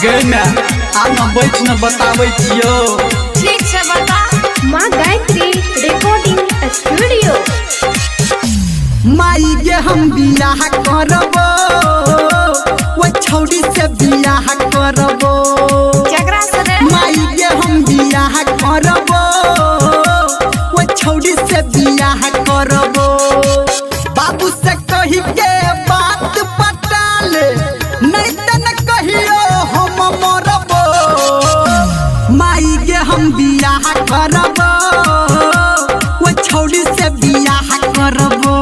गना आना बैठ न बताबै छियो। ठीक से बता। माँ गायत्री रिकॉर्डिंग स्टूडियो। माई के हम बियाह करबो, वो छौड़ी से बियाह करबो। जगरा से रे माई के हम बियाह करबो, वो छौड़ी से बियाह करबो। बाबू से कही के बात पटाले, नहीं त न कहियो हम मरबो। माई के हम बियाह करबो, वो छौड़ी से बियाह करबो।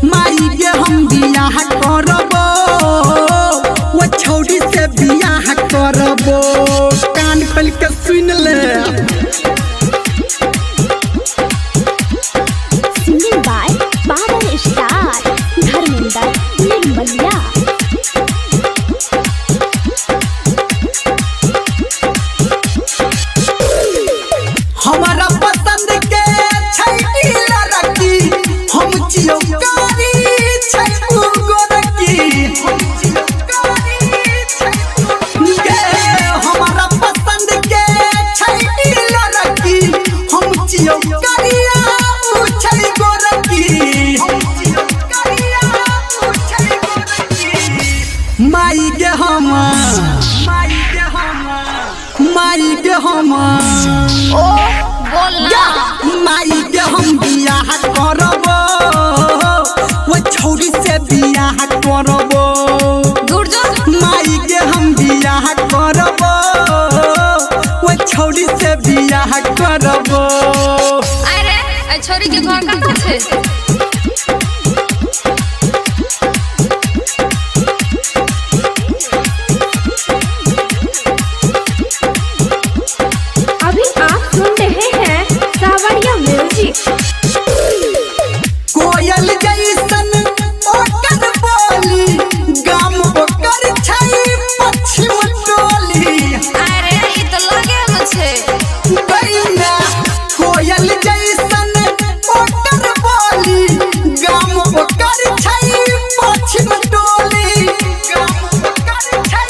माई के हम बियाह करबो, वो छौड़ी से बियाह करबो। कान खोल के सुन ले। Singing by Badal star Dharmendra Nirmaliya. हमारा पसंद के छैटी लड़की, हम जियो कारी छैटू गोरकी। हमारा पसंद के छैटी लड़की, हम जियो करिया छै गोरकी। माई के हम ओ बोलना माई के हम बियाह करबो, वो छौड़ी से बियाह करबो। दूर जो माई के हम बियाह करबो, वो छौड़ी से बियाह करबो। अरे ए छोरी के घर कहाँ छे। अभी आप सुन रहे हैं सावरिया म्यूजिक। कोयल जैसन ओकर बोली, गाम ओकर छै पश्चिम टोली। अरे ई तो लगे न छे। बैना कोयल जैसन ओकर बोली, गाम ओकर छै पश्चिम टोली। गाम ओकर छै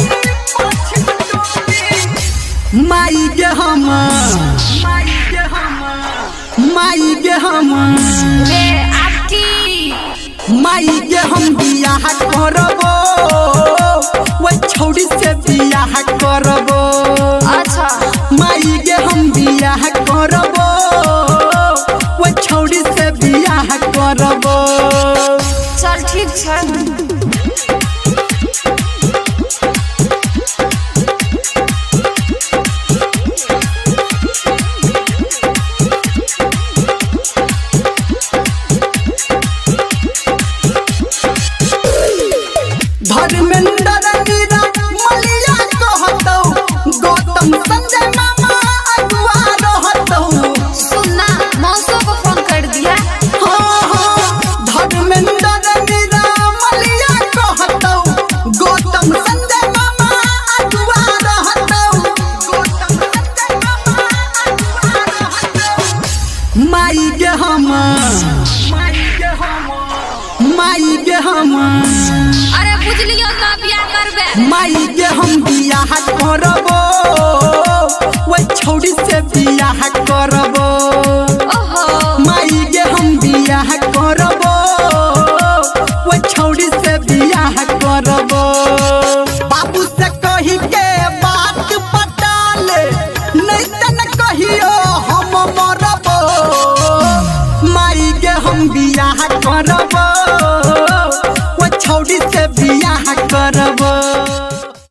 पश्चिम टोली। माई के हम बे आपकी माई के हम बियाह करबो, वो छौड़ी से बियाह करबो। अच्छा माई के हम बियाह करबो, वो छौड़ी से बियाह करबो। चल ठीक छे। धर्मेंद्र निर्मलिया कहतौ, गौतम संजय मामा अगुआ रहतौ। सुनना मौसो को फोन कर दिया। धर्मेंद्र निर्मलिया कहतौ, गौतम संजय मामा अगुआ रहतौ। गौतम संजय मामा अगुआ रहतौ। माई के हम अरे बुझलियो ना बियाह करबे। माई के हम बियाह करबो, वो छौड़ी से बियाह करबो। ओहो माई के हम बियाह करबो, वो छौड़ी से बियाह करबो। बाबू से कही के बात पटाले, नहीं त न कहियो हम मरबो। माई के हम बियाह करबो,